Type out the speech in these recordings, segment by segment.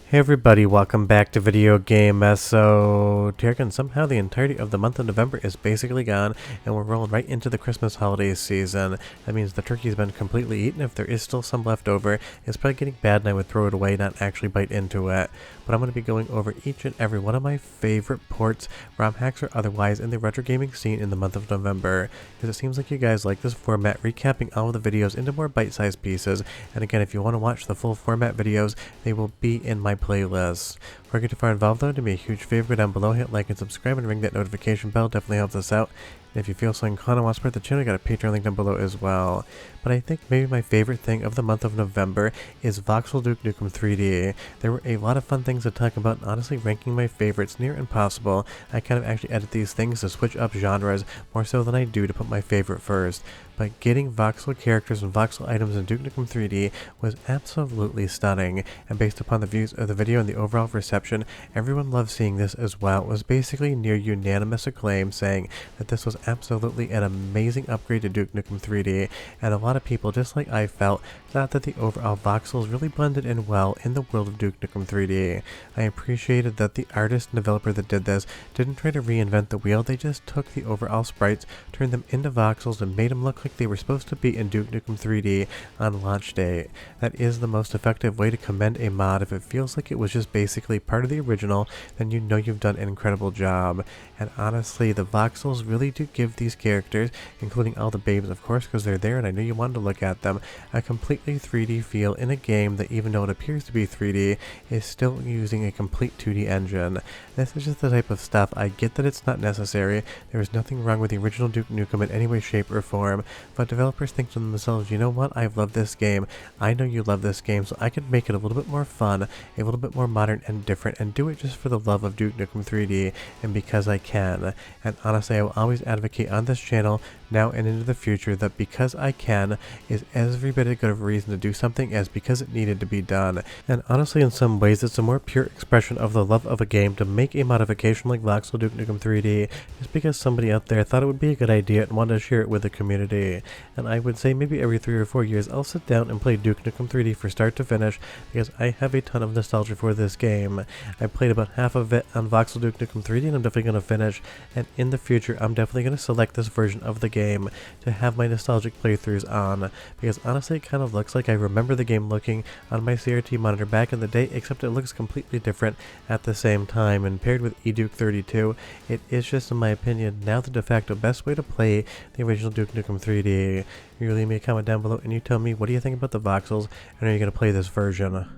Hey everybody, welcome back to Video Game So Tirkin, somehow the entirety of the month of November is basically gone, and we're rolling right into the Christmas holiday season. That means the turkey's been completely eaten. If there is still some left over, it's probably getting bad and I would throw it away, not actually bite into it. But I'm going to be going over each and every one of my favorite ports, ROM hacks or otherwise, in the retro gaming scene in the month of November. Because it seems like you guys like this format, recapping all of the videos into more bite-sized pieces. And again, if you want to watch the full format videos, they will be in my playlist. Before I get too far involved though, do me a huge favor down below, hit like and subscribe and ring that notification bell, definitely helps us out. And if you feel so inclined and want to support the channel, I got a Patreon link down below as well. But I think maybe my favorite thing of the month of November is Voxel Nukem 3D. There were a lot of fun things to talk about, and honestly ranking my favorites near impossible. I kind of actually edit these things to switch up genres more so than I do to put my favorite first. But getting voxel characters and voxel items in Nukem 3D was absolutely stunning, and based upon the views of the video and the overall reception, everyone loved seeing this as well. It was basically near unanimous acclaim, saying that this was absolutely an amazing upgrade to Nukem 3D, and a lot of people, just like I felt, thought that the overall voxels really blended in well in the world of Nukem 3D. I appreciated that the artist and developer that did this didn't try to reinvent the wheel, they just took the overall sprites, turned them into voxels, and made them look like they were supposed to be in Nukem 3D on launch day. That is the most effective way to commend a mod. If it feels like it was just basically part of the original, then you know you've done an incredible job. And honestly, the voxels really do give these characters, including all the babes of course because they're there and I know you wanted to look at them, a completely 3D feel in a game that, even though it appears to be 3D, is still using a complete 2D engine. This is just the type of stuff. I get that it's not necessary. There is nothing wrong with the original Duke Nukem in any way, shape, or form, but developers think to themselves, you know what, I've loved this game, I know you love this game, so I could make it a little bit more fun, a little bit more modern and different, and do it just for the love of Duke Nukem 3D, and because I can. And honestly, I will always advocate on this channel, now and into the future, that because I can is every bit as good of a reason to do something as because it needed to be done. And honestly, in some ways, it's a more pure expression of the love of a game to make a modification like Voxel Duke Nukem 3D, just because somebody out there thought it would be a good idea and wanted to share it with the community. And I would say maybe every 3 or 4 years I'll sit down and play Duke Nukem 3D for start to finish, because I have a ton of nostalgia for this game. I played about half of it on Voxel Duke Nukem 3D and I'm definitely going to finish, and in the future I'm definitely going to select this version of the game to have my nostalgic playthroughs on, because honestly it kind of looks like I remember the game looking on my CRT monitor back in the day, except it looks completely different at the same time, and paired with eDuke 32, it is just, in my opinion, now the de facto best way to play the original Duke Nukem 3D. You leave me a comment down below and you tell me, what do you think about the voxels, and are you going to play this version?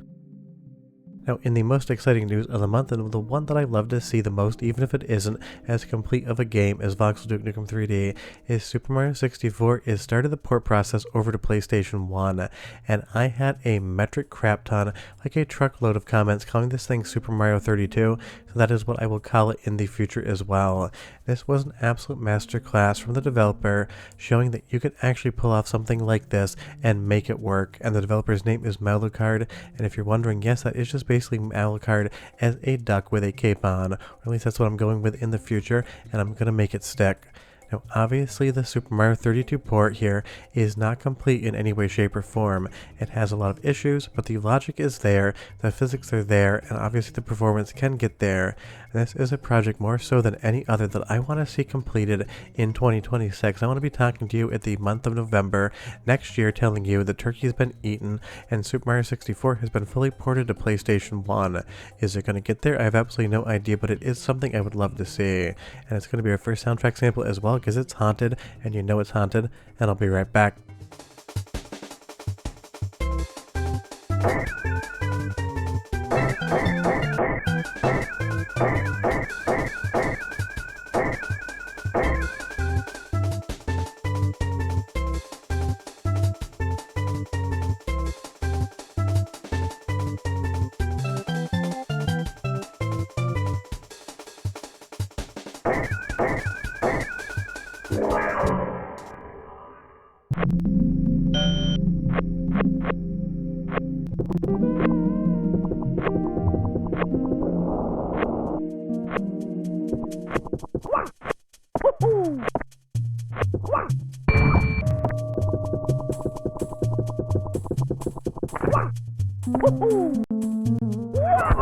Now, in the most exciting news of the month, and the one that I love to see the most, even if it isn't as complete of a game as Voxel Duke Nukem 3D, is Super Mario 64 is started the port process over to PlayStation 1, and I had a metric crap ton, like a truckload of comments calling this thing Super Mario 32, so that is what I will call it in the future as well. This was an absolute masterclass from the developer, showing that you could actually pull off something like this and make it work, and the developer's name is Malucard, and if you're wondering, yes, that is just basically Malucard as a duck with a cape on, or at least that's what I'm going with in the future, and I'm gonna make it stick. Now, obviously, the Super Mario 32 port here is not complete in any way, shape, or form. It has a lot of issues, but the logic is there, the physics are there, and obviously the performance can get there. And this is a project more so than any other that I want to see completed in 2026. I want to be talking to you at the month of November next year, telling you the turkey has been eaten and Super Mario 64 has been fully ported to PlayStation 1. Is it going to get there? I have absolutely no idea, but it is something I would love to see. And it's going to be our first soundtrack sample as well, because it's haunted, and you know it's haunted, and I'll be right back.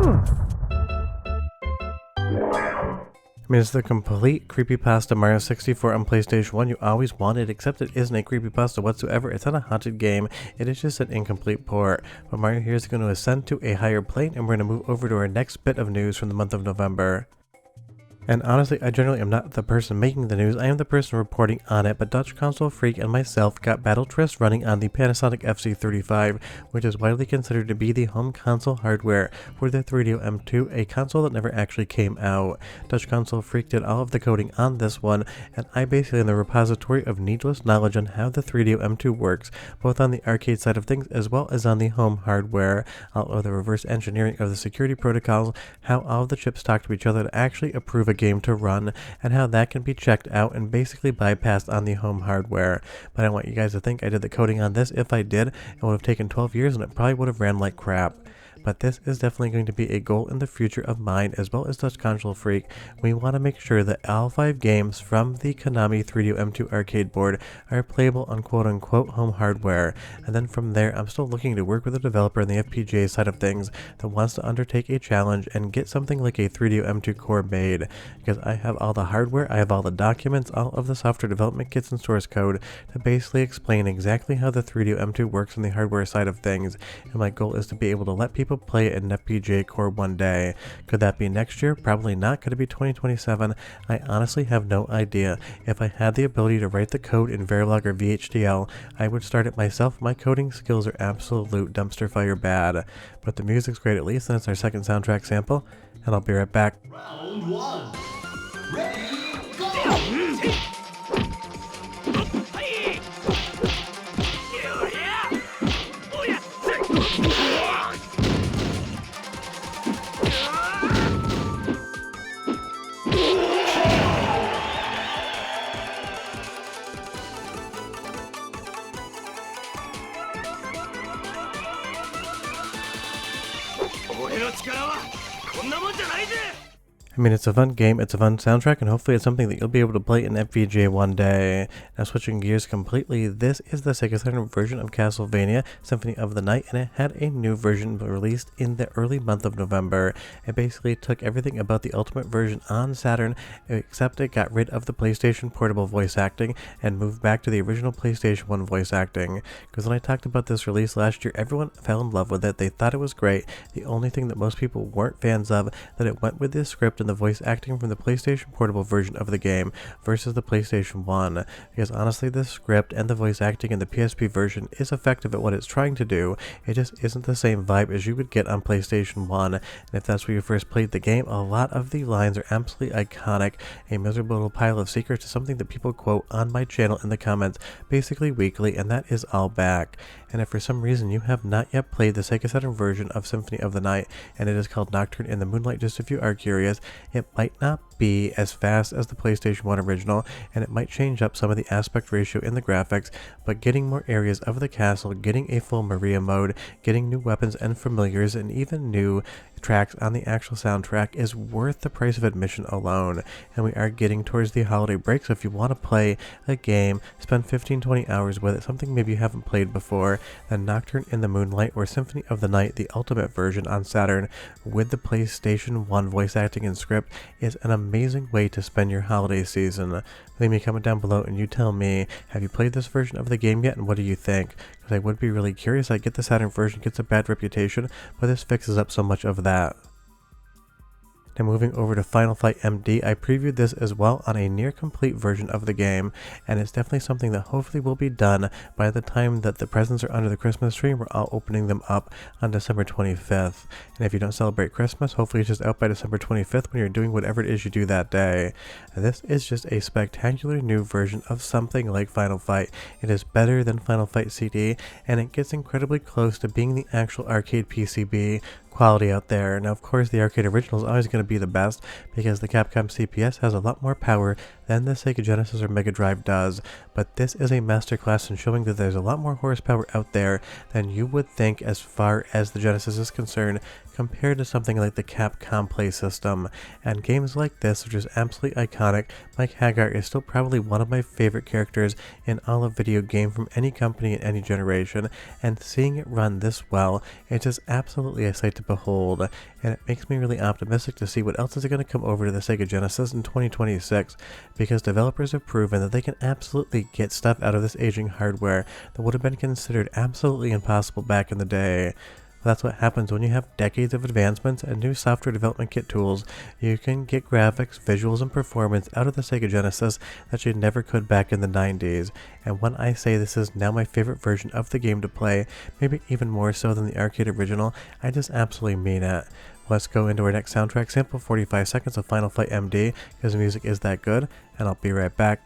I mean, it's the complete creepypasta Mario 64 on PlayStation 1 you always wanted, except it isn't a creepypasta whatsoever. It's not a haunted game, it is just an incomplete port. But Mario here is going to ascend to a higher plane, and we're going to move over to our next bit of news from the month of November. And honestly, I generally am not the person making the news, I am the person reporting on it, but Dutch Console Freak and myself got Battle Trist running on the Panasonic FC35, which is widely considered to be the home console hardware for the 3DO M2, a console that never actually came out. Dutch Console Freak did all of the coding on this one, and I basically am the repository of needless knowledge on how the 3DO M2 works, both on the arcade side of things as well as on the home hardware, all of the reverse engineering of the security protocols, how all of the chips talk to each other to actually approve a game to run, and how that can be checked out and basically bypassed on the home hardware. But I don't want you guys to think I did the coding on this. If I did, it would have taken 12 years and it probably would have ran like crap. But this is definitely going to be a goal in the future of mine, as well as Dutch Console Freak. We want to make sure that all 5 games from the Konami 3DO M2 arcade board are playable on quote-unquote home hardware. And then from there, I'm still looking to work with a developer on the FPGA side of things that wants to undertake a challenge and get something like a 3DO M2 core made. Because I have all the hardware, I have all the documents, all of the software development kits and source code to basically explain exactly how the 3DO M2 works on the hardware side of things. And my goal is to be able to let people play it in an FPGA core one day. Could that be next year? Probably not. Could it be 2027? I honestly have no idea. If I had the ability to write the code in Verilog or VHDL, I would start it myself. My coding skills are absolute dumpster fire bad. But the music's great at least, and it's our second soundtrack sample, and I'll be right back. Round 1. Ready, go! I mean, it's a fun game, it's a fun soundtrack, and hopefully it's something that you'll be able to play in FPGA one day. Now switching gears completely, this is the Sega Saturn version of Castlevania, Symphony of the Night, and it had a new version released in the early month of November. It basically took everything about the Ultimate version on Saturn, except it got rid of the PlayStation Portable voice acting and moved back to the original PlayStation 1 voice acting. Because when I talked about this release last year, everyone fell in love with it, they thought it was great. The only thing that most people weren't fans of, that it went with the script and the voice acting from the PlayStation Portable version of the game versus the PlayStation 1, because honestly the script and the voice acting in the PSP version is effective at what it's trying to do, it just isn't the same vibe as you would get on PlayStation 1, and if that's where you first played the game, a lot of the lines are absolutely iconic, a miserable little pile of secrets to something that people quote on my channel in the comments basically weekly, and that is all back. And if for some reason you have not yet played the Sega Saturn version of Symphony of the Night, and it is called Nocturne in the Moonlight, just if you are curious, it might not be as fast as the PlayStation 1 original, and it might change up some of the aspect ratio in the graphics, but getting more areas of the castle, getting a full Maria mode, getting new weapons and familiars, and even new tracks on the actual soundtrack is worth the price of admission alone. And we are getting towards the holiday break, so if you want to play a game, spend 15-20 hours with it, something maybe you haven't played before, then Nocturne in the Moonlight or Symphony of the Night, the Ultimate version on Saturn with the PlayStation 1 voice acting and script is an amazing way to spend your holiday season. Leave me a comment down below and you tell me, have you played this version of the game yet, and what do you think? Because I would be really curious. I get the Saturn version gets a bad reputation, but this fixes up so much of that. Now moving over to Final Fight MD, I previewed this as well on a near complete version of the game, and it's definitely something that hopefully will be done by the time that the presents are under the Christmas tree. We're all opening them up on December 25th. And if you don't celebrate Christmas, hopefully it's just out by December 25th when you're doing whatever it is you do that day. And this is just a spectacular new version of something like Final Fight. It is better than Final Fight CD, and it gets incredibly close to being the actual arcade PCB quality out there. Now of course the arcade original is always going to be the best because the Capcom CPS has a lot more power than the Sega Genesis or Mega Drive does, but this is a masterclass in showing that there's a lot more horsepower out there than you would think as far as the Genesis is concerned, compared to something like the Capcom play system. And games like this are just absolutely iconic. Mike Hagar is still probably one of my favorite characters in all of video game from any company in any generation, and seeing it run this well, it's just absolutely a sight to behold, and it makes me really optimistic to see what else is going to come over to the Sega Genesis in 2026, because developers have proven that they can absolutely get stuff out of this aging hardware that would have been considered absolutely impossible back in the day. That's what happens when you have decades of advancements and new software development kit tools. You can get graphics, visuals, and performance out of the Sega Genesis that you never could back in the 90s. And when I say this is now my favorite version of the game to play, maybe even more so than the arcade original, I just absolutely mean it. Let's go into our next soundtrack sample, 45 seconds of Final Fight MD, because the music is that good, and I'll be right back.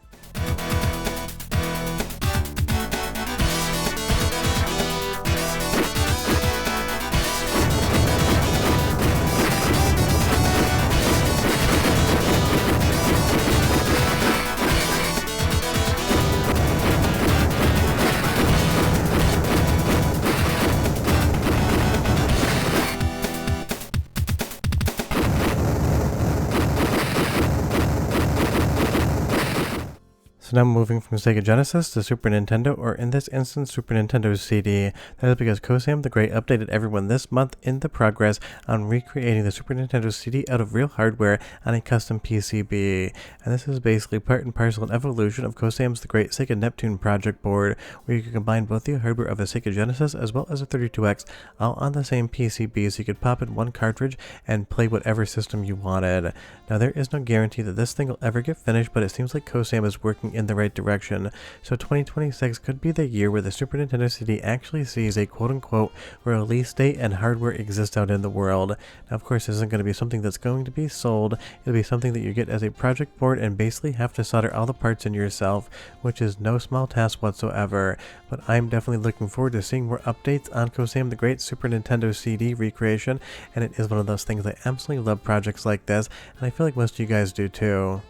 So now moving from Sega Genesis to Super Nintendo, or in this instance Super Nintendo CD. That is because Kosam the Great updated everyone this month in the progress on recreating the Super Nintendo CD out of real hardware on a custom PCB. And this is basically part and parcel an evolution of Kosam's the Great Sega Neptune project board, where you can combine both the hardware of a Sega Genesis as well as a 32X all on the same PCB, so you could pop in one cartridge and play whatever system you wanted. Now there is no guarantee that this thing will ever get finished, but it seems like Kosam is working in the right direction, so 2026 could be the year where the Super Nintendo CD actually sees a quote-unquote release date and hardware exist out in the world. Now of course this isn't going to be something that's going to be sold, it'll be something that you get as a project board and basically have to solder all the parts in yourself, which is no small task whatsoever, but I'm definitely looking forward to seeing more updates on Kosam the Great Super Nintendo CD recreation, and it is one of those things I absolutely love projects like this, and I feel like most of you guys do too.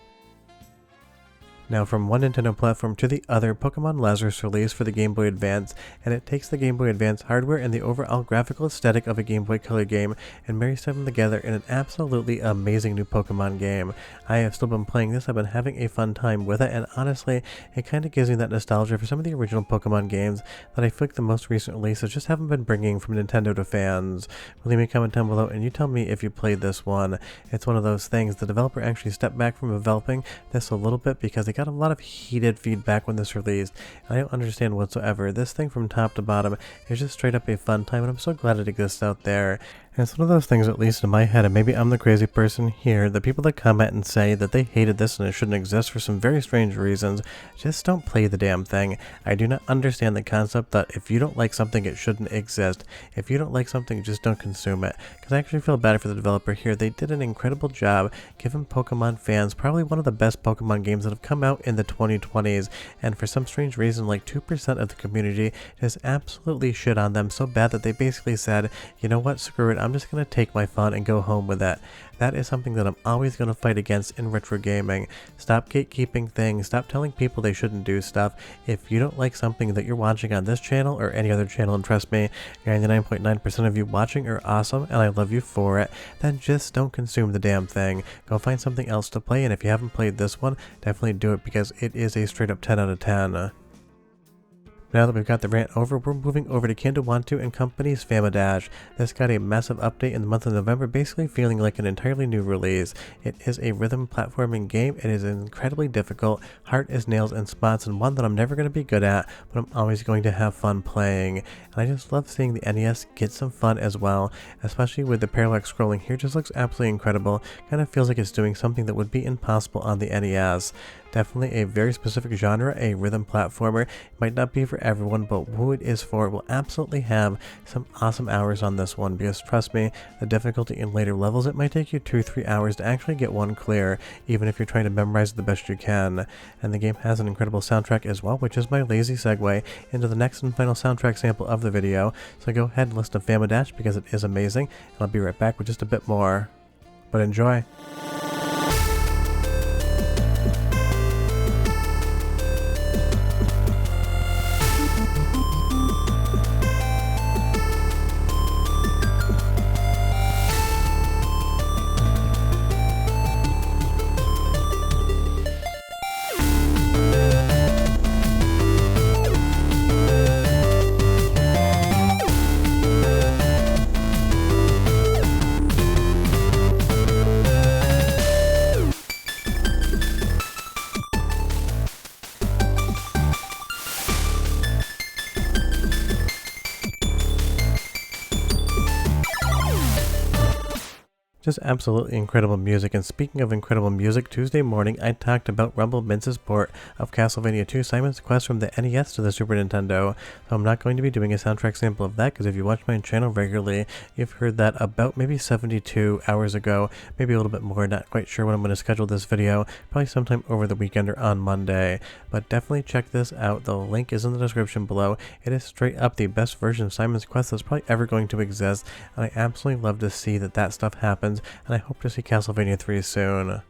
Now from one Nintendo platform to the other, Pokemon Lazarus released for the Game Boy Advance, and it takes the Game Boy Advance hardware and the overall graphical aesthetic of a Game Boy Color game and marries them together in an absolutely amazing new Pokemon game. I have still been playing this, I've been having a fun time with it, and honestly, it kind of gives me that nostalgia for some of the original Pokemon games that I feel like the most recent releases just haven't been bringing from Nintendo to fans. Leave me a comment down below and you tell me if you played this one. It's one of those things, the developer actually stepped back from developing this a little bit because they got a lot of heated feedback when this released, and I don't understand whatsoever. This thing from top to bottom is just straight up a fun time, and I'm so glad it exists out there. And it's one of those things, at least in my head, and maybe I'm the crazy person here, the people that comment and say that they hated this and it shouldn't exist for some very strange reasons, just don't play the damn thing. I do not understand the concept that if you don't like something, it shouldn't exist. If you don't like something, just don't consume it. Because I actually feel bad for the developer here. They did an incredible job giving Pokemon fans probably one of the best Pokemon games that have come out in the 2020s, and for some strange reason, like 2% of the community just absolutely shit on them so bad that they basically said, you know what, screw it, I'm just going to take my fun and go home with that. That is something that I'm always going to fight against in retro gaming. Stop gatekeeping things, stop telling people they shouldn't do stuff. If you don't like something that you're watching on this channel or any other channel, and trust me, 99.9% of you watching are awesome and I love you for it, then just don't consume the damn thing. Go find something else to play, and if you haven't played this one, definitely do it because it is a straight up 10 out of 10. Now that we've got the rant over, we're moving over to Kindawantu and Company's Famidash. This got a massive update in the month of November, basically feeling like an entirely new release. It is a rhythm platforming game. It is incredibly difficult, hard as nails and spots, and one that I'm never going to be good at, but I'm always going to have fun playing. And I just love seeing the NES get some fun as well, especially with the parallax scrolling here. Just looks absolutely incredible. Kind of feels like it's doing something that would be impossible on the NES. Definitely a very specific genre, a rhythm platformer. It might not be for everyone, but who it is for will absolutely have some awesome hours on this one, because trust me, the difficulty in later levels, it might take you 2-3 hours to actually get one clear, even if you're trying to memorize it the best you can. And the game has an incredible soundtrack as well, which is my lazy segue into the next and final soundtrack sample of the video. So go ahead and listen to Famidash because it is amazing, and I'll be right back with just a bit more. But enjoy! Just absolutely incredible music. And speaking of incredible music, Tuesday morning I talked about Rumble Mince's port of Castlevania 2 Simon's Quest from the NES to the Super Nintendo. So I'm not going to be doing a soundtrack sample of that, because if you watch my channel regularly, you've heard that about maybe 72 hours ago, maybe a little bit more. Not quite sure when I'm going to schedule this video, probably sometime over the weekend or on Monday. But definitely check this out. The link is in the description below. It is straight up the best version of Simon's Quest that's probably ever going to exist, and I absolutely love to see that stuff happens. And I hope to see Castlevania 3 soon.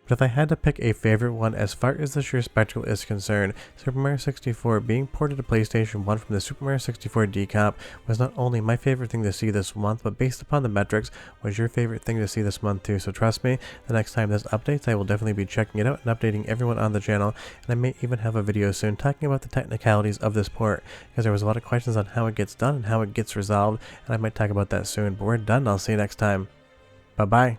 But if I had to pick a favorite one as far as the sheer spectacle is concerned, Super Mario 64 being ported to PlayStation 1 from the Super Mario 64 decomp was not only my favorite thing to see this month, but based upon the metrics, was your favorite thing to see this month too. So trust me, the next time this updates, I will definitely be checking it out and updating everyone on the channel, and I may even have a video soon talking about the technicalities of this port, because there was a lot of questions on how it gets done and how it gets resolved, and I might talk about that soon. But we're done, I'll see you next time. Bye bye.